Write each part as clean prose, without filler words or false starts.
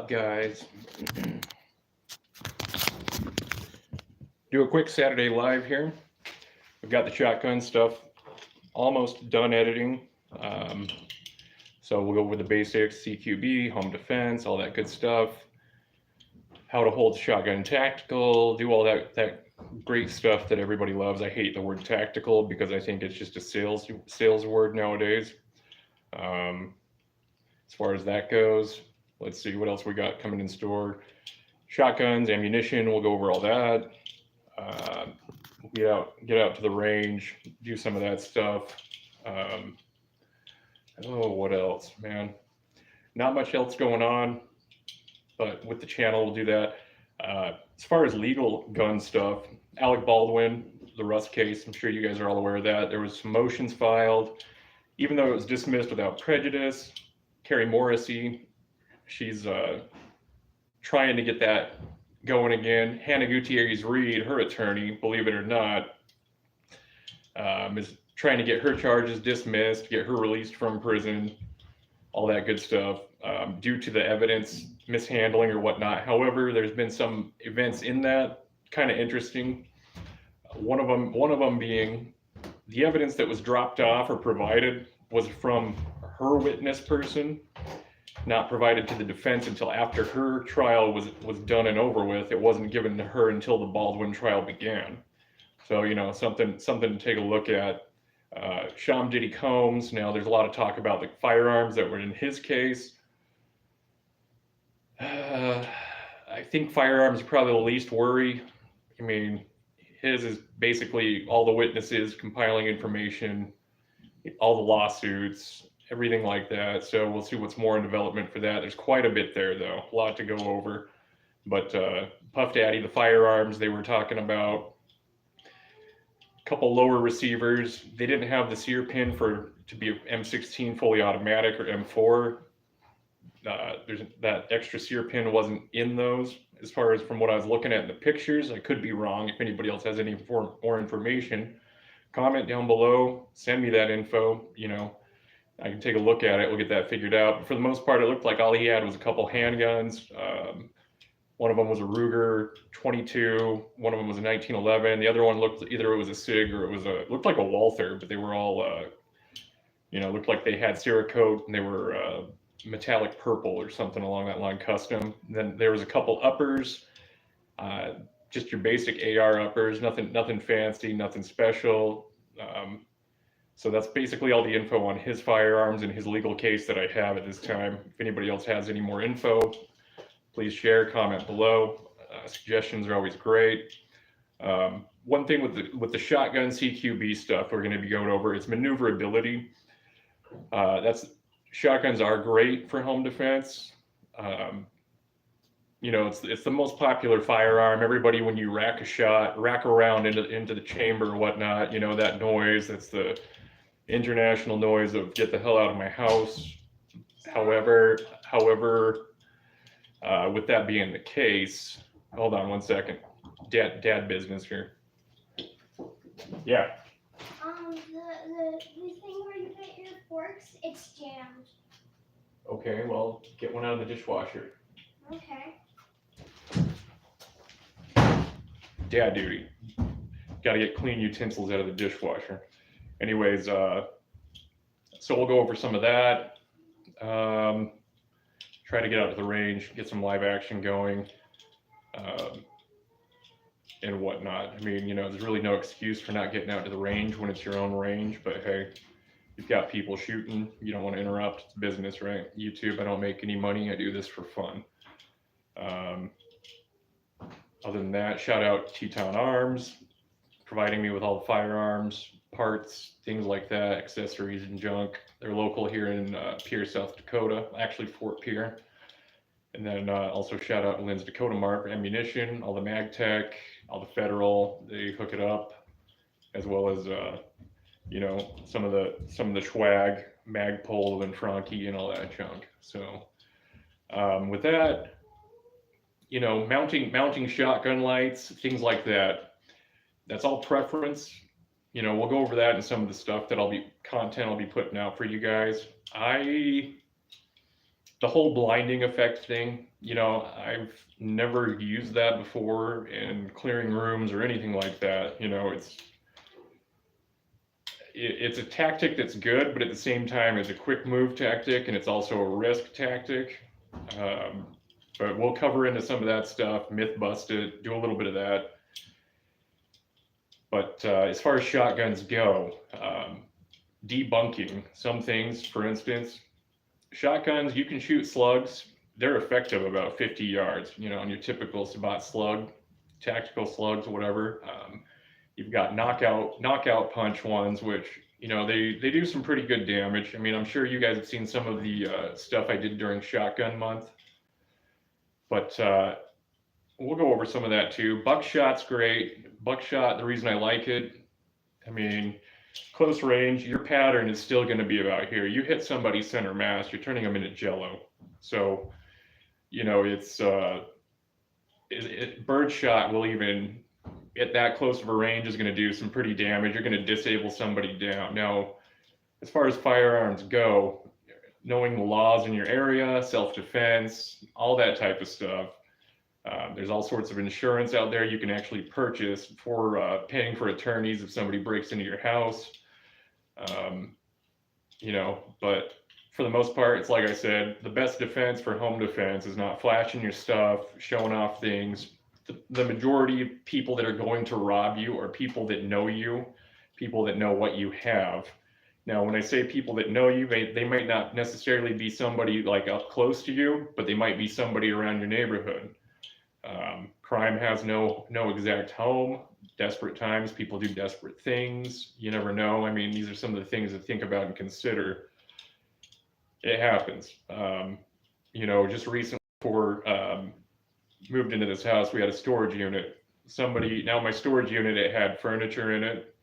up, guys? Do a quick Saturday live here. We've got the shotgun stuff almost done editing. So we'll go over the basics, CQB, home defense, all that good stuff. How to hold shotgun tactical, do all that great stuff that everybody loves. I hate the word tactical because I think it's just a sales word nowadays. As far as that goes, let's see what else we got coming in store. Shotguns, ammunition, we'll go over all that. Get out to the range, do some of that stuff. Oh, what else, man? Not much else going on, but with the channel, we'll do that. As far as legal gun stuff, Alec Baldwin, the Rust case, I'm sure you guys are all aware of that. There was some motions filed, even though it was dismissed without prejudice. Carrie Morrissey, she's trying to get that going again. Hannah Gutierrez-Reed, her attorney, believe it or not, is trying to get her charges dismissed, get her released from prison, all that good stuff, due to the evidence mishandling or whatnot. However, there's been some events in that kind of interesting. One of them being the evidence that was dropped off or provided was from her witness person, not provided to the defense until after her trial was done and over with. It wasn't given to her until the Baldwin trial began. So, you know, something to take a look at. Sham Diddy Combs, now there's a lot of talk about the firearms that were in his case. I think firearms are probably the least worry. I mean, his is basically all the witnesses compiling information, all the lawsuits, everything like that. So we'll see what's more in development for that. There's quite a bit there, though, a lot to go over. But Puff Daddy, the firearms they were talking about, a couple lower receivers. They didn't have the sear pin to be an M16 fully automatic or M4. There's that extra sear pin wasn't in those. As far as from what I was looking at in the pictures, I could be wrong. If anybody else has any more information, comment down below, send me that info. You know, I can take a look at it. We'll get that figured out. But for the most part, it looked like all he had was a couple handguns. One of them was a Ruger 22. One of them was a 1911. The other one looked either it was a SIG or it looked like a Walther, but they were all, you know, looked like they had Cerakote and they were metallic purple or something along that line, custom. Then there was a couple uppers, just your basic AR uppers, nothing fancy, nothing special. So that's basically all the info on his firearms and his legal case that I have at this time. If anybody else has any more info, please share, comment below. Suggestions are always great. One thing with the shotgun CQB stuff we're going to be going over is maneuverability. Shotguns are great for home defense. You know, it's the most popular firearm. Everybody, when you rack around into the chamber or whatnot, you know, that noise, that's the international noise of get the hell out of my house. However, with that being the case, hold on one second. Dad business here. Yeah. The thing where you put your forks, it's jammed. Okay, well, get one out of the dishwasher. Okay. Dad duty. Got to get clean utensils out of the dishwasher. Anyways, so we'll go over some of that. Try to get out to the range, get some live action going, and whatnot. I mean, you know, there's really no excuse for not getting out to the range when it's your own range, but hey, you've got people shooting, you don't want to interrupt. It's business, right? YouTube, I don't make any money. I do this for fun. Other than that, shout out Teton Arms, providing me with all the firearms, parts, things like that, accessories and junk. They're local here in Pierre, South Dakota, actually Fort Pierre. And then also shout out Lynn's Dakota Mart for ammunition, all the MagTech, all the Federal, they hook it up, as well as you know, some of the swag, Magpul and Franke and all that junk. So with that, you know, mounting shotgun lights, things like that. That's all preference. You know, we'll go over that and some of the stuff that content I'll be putting out for you guys. the whole blinding effect thing, you know, I've never used that before in clearing rooms or anything like that. You know, it's a tactic that's good, but at the same time, it's a quick move tactic, and it's also a risk tactic. Um, but we'll cover into some of that stuff, myth bust it, do a little bit of that. But as far as shotguns go, debunking some things, for instance, shotguns, you can shoot slugs. They're effective about 50 yards, you know, on your typical spot slug, tactical slugs, whatever. You've got knockout punch ones, which, you know, they do some pretty good damage. I mean, I'm sure you guys have seen some of the stuff I did during Shotgun Month, but we'll go over some of that too. Buckshot's great. Buckshot, the reason I like it, I mean, close range, your pattern is still going to be about here. You hit somebody center mass, you're turning them into jello. So, you know, bird shot will even at that close of a range is going to do some pretty damage. You're going to disable somebody down. Now, as far as firearms go, knowing the laws in your area, self-defense, all that type of stuff. There's all sorts of insurance out there you can actually purchase for paying for attorneys if somebody breaks into your house. You know, but for the most part, it's like I said, the best defense for home defense is not flashing your stuff, showing off things. The majority of people that are going to rob you are people that know you, people that know what you have. Now, when I say people that know you, they might not necessarily be somebody like up close to you, but they might be somebody around your neighborhood. Crime has no exact home. Desperate times, people do desperate things. You never know. I mean, these are some of the things to think about and consider. It happens. You know, just recently before moved into this house, we had a storage unit. Now my storage unit, it had furniture in it.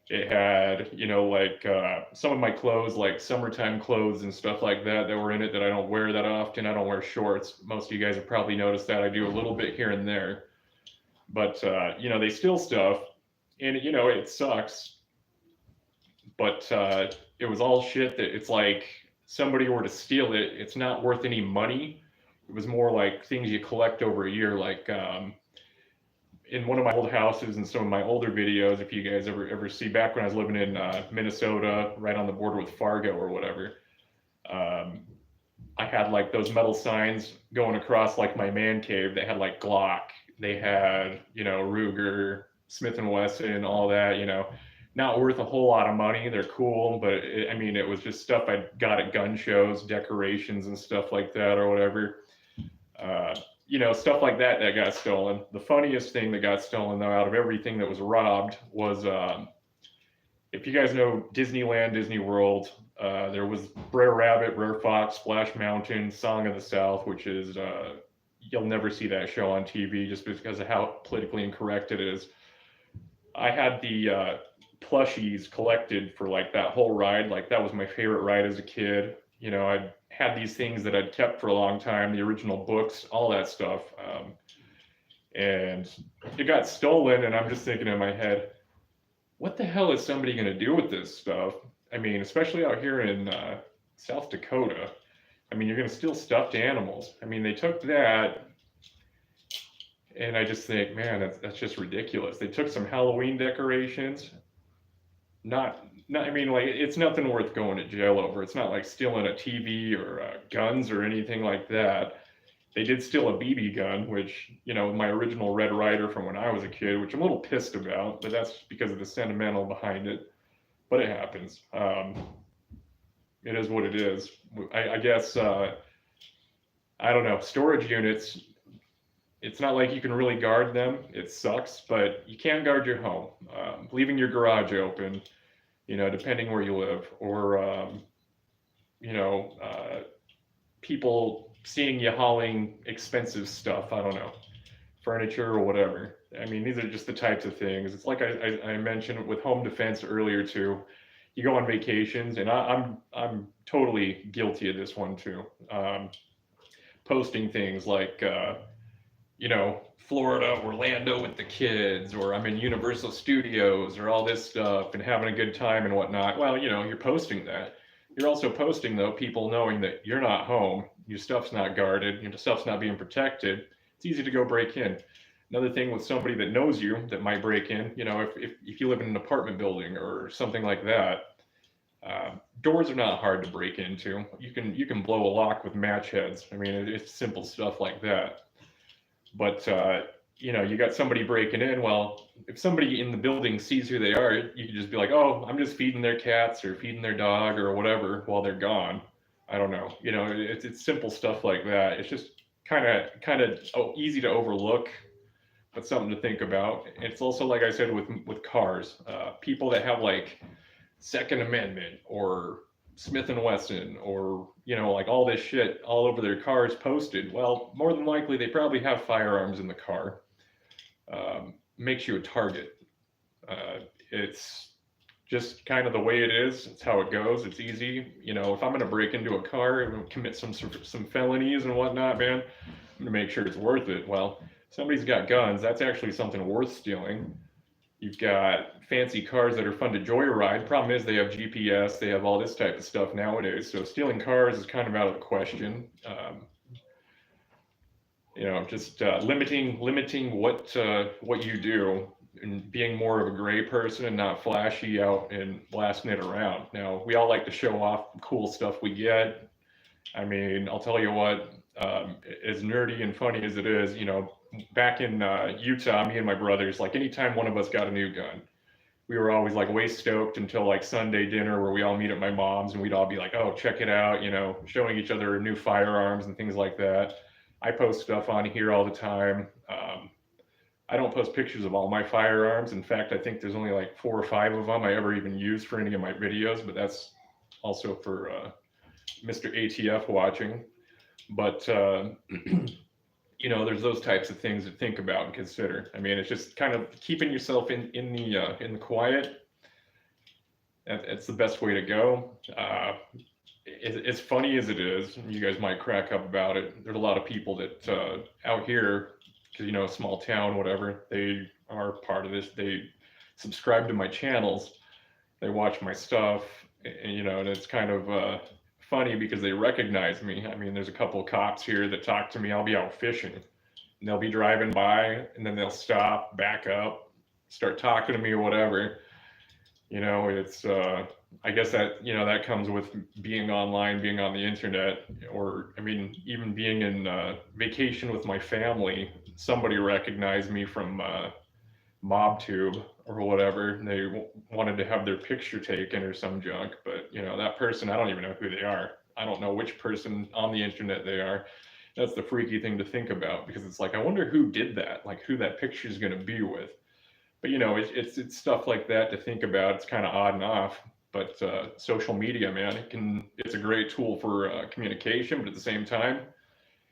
It had, you know, like some of my clothes, like summertime clothes and stuff like that were in it that I don't wear that often. I don't wear shorts. Most of you guys have probably noticed that. I do a little bit here and there. But, you know, they steal stuff, and, you know, it sucks. But it was all shit that it's like somebody were to steal it, it's not worth any money. It was more like things you collect over a year, like in one of my old houses and some of my older videos, if you guys ever see, back when I was living in Minnesota, right on the border with Fargo or whatever, I had like those metal signs going across like my man cave that had like Glock, they had, you know, Ruger, Smith & Wesson, all that, you know, not worth a whole lot of money. They're cool, but I mean, it was just stuff I got at gun shows, decorations and stuff like that or whatever. You know, stuff like that got stolen. The funniest thing that got stolen, though, out of everything that was robbed was, if you guys know Disneyland, Disney World, there was Brer Rabbit, Brer Fox, Splash Mountain, Song of the South, which is, you'll never see that show on TV just because of how politically incorrect it is. I had the plushies collected for like that whole ride. Like that was my favorite ride as a kid. You know, I had these things that I'd kept for a long time, the original books, all that stuff. And it got stolen, and I'm just thinking in my head, what the hell is somebody going to do with this stuff? I mean, especially out here in South Dakota. I mean, you're going to steal stuffed animals. I mean, they took that, and I just think, man, that's just ridiculous. They took some Halloween decorations. I mean, like, it's nothing worth going to jail over. It's not like stealing a TV or guns or anything like that. They did steal a BB gun, which, you know, my original Red Ryder from when I was a kid, which I'm a little pissed about, but that's because of the sentimental behind it. But it happens. It is what it is. I guess, I don't know, storage units, it's not like you can really guard them. It sucks, but you can guard your home. Leaving your garage open, you know, depending where you live, or, you know, people seeing you hauling expensive stuff, I don't know, furniture or whatever. I mean, these are just the types of things. It's like I mentioned with home defense earlier too. You go on vacations, and I'm totally guilty of this one too. Posting things like, you know, Florida, Orlando with the kids, or I'm in Universal Studios, or all this stuff, and having a good time and whatnot. Well, you know, you're posting that. You're also posting though, people knowing that you're not home, your stuff's not guarded, your stuff's not being protected. It's easy to go break in. Another thing with somebody that knows you that might break in, if you live in an apartment building or something like that, doors are not hard to break into. You can blow a lock with match heads. I mean, it's simple stuff like that. But you got somebody breaking in. Well, if somebody in the building sees who they are, you can just be like, "Oh, I'm just feeding their cats or feeding their dog or whatever while they're gone." I don't know. It's simple stuff like that. It's just kind of easy to overlook, but something to think about. It's also like I said with cars, people that have like Second Amendment or Smith and Wesson or like all this shit all over their cars posted. Well, more than likely they probably have firearms in the car. Makes you a target. It's just kind of the way it is. It's how it goes. It's easy. If I'm gonna break into a car and commit some felonies and whatnot, man, I'm gonna make sure it's worth it. Well, somebody's got guns. That's actually something worth stealing. You've got fancy cars that are fun to joyride. Problem is they have GPS, they have all this type of stuff nowadays. So stealing cars is kind of out of the question. Just limiting what you do and being more of a gray person and not flashy out and blasting it around. Now we all like to show off cool stuff we get. I mean, I'll tell you what, as nerdy and funny as it is, back in Utah, me and my brothers, like anytime one of us got a new gun, we were always like way stoked until like Sunday dinner where we all meet at my mom's and we'd all be like, "Oh, check it out," showing each other new firearms and things like that. I post stuff on here all the time. I don't post pictures of all my firearms. In fact, I think there's only like 4 or 5 of them I ever even used for any of my videos, but that's also for Mr. ATF watching. But there's those types of things to think about and consider. I mean, it's just kind of keeping yourself in the quiet. That's the best way to go. As funny as it is, you guys might crack up about it. There's a lot of people that out here, because small town, whatever, they are part of this. They subscribe to my channels, they watch my stuff, and it's kind of funny because they recognize me. I mean, there's a couple of cops here that talk to me. I'll be out fishing, and they'll be driving by, and then they'll stop, back up, start talking to me or whatever. It's I guess that that comes with being online, being on the internet, or I mean, even being in vacation with my family. Somebody recognized me from MobTube or whatever. They wanted to have their picture taken or some junk, but that person, I don't even know who they are. I don't know which person on the internet they are. That's the freaky thing to think about, because it's like, I wonder who did that, like who that picture is going to be with. But it's stuff like that to think about. It's kind of odd and off. But social media, man, it's a great tool for communication, but at the same time,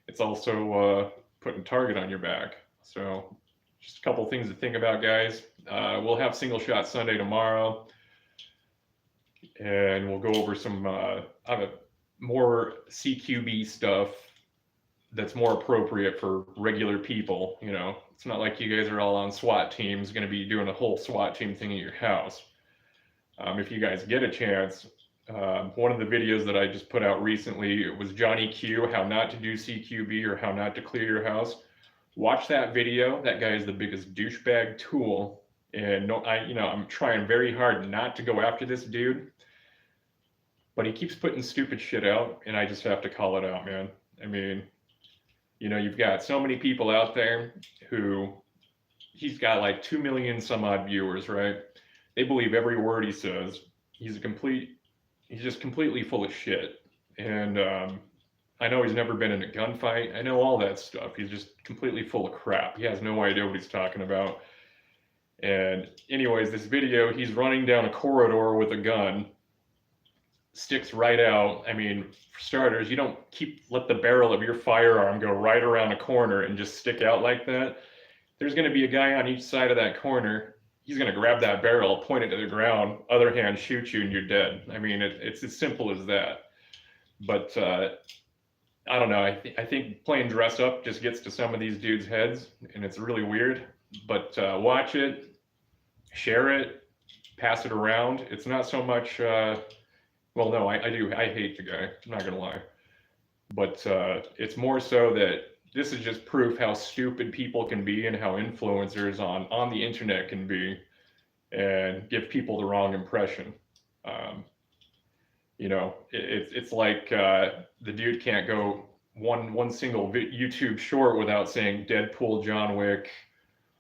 it's also putting a target on your back. So just a couple things to think about, guys. We'll have Single Shot Sunday tomorrow, and we'll go over some more CQB stuff that's more appropriate for regular people. It's not like you guys are all on SWAT teams going to be doing a whole SWAT team thing at your house. If you guys get a chance, one of the videos that I just put out recently, it was Johnny Q, how not to do CQB or how not to clear your house. Watch that video. That guy is the biggest douchebag tool. And I'm trying very hard not to go after this dude, but he keeps putting stupid shit out, and I just have to call it out, man. I mean, you've got so many people out there who, he's got like 2 million some odd viewers, right? They believe every word he says. He's just completely full of shit. And I know he's never been in a gunfight. I know all that stuff. He's just completely full of crap. He has no idea what he's talking about. And anyways, this video, he's running down a corridor with a gun, sticks right out. I mean, for starters, you don't let the barrel of your firearm go right around a corner and just stick out like that. There's going to be a guy on each side of that corner. He's going to grab that barrel, point it to the ground, other hand shoot you, and you're dead. I mean, it's as simple as that. But I don't know. I think playing dress up just gets to some of these dudes' heads, and it's really weird. But watch it, share it, pass it around. It's not so much Well, no, I do. I hate the guy. I'm not gonna lie. But it's more so that this is just proof how stupid people can be and how influencers on the internet can be, and give people the wrong impression. Um, it's like the dude can't go one single YouTube short without saying Deadpool, John Wick,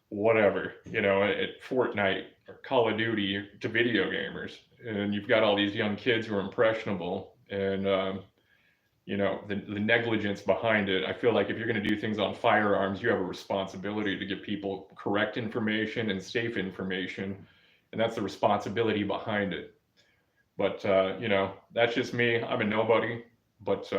whatever. At Fortnite or Call of Duty to video gamers, and you've got all these young kids who are impressionable, and the negligence behind it. I feel like if you're going to do things on firearms, you have a responsibility to give people correct information and safe information, and that's the responsibility behind it. But that's just me. I'm a nobody. But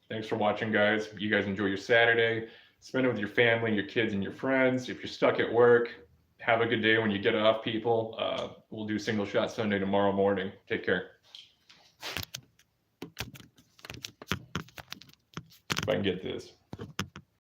thanks for watching, guys. You guys enjoy your Saturday. Spend it with your family, your kids, and your friends. If you're stuck at work, have a good day when you get off, people. We'll do Single Shot Sunday tomorrow morning. Take care. If I can get this.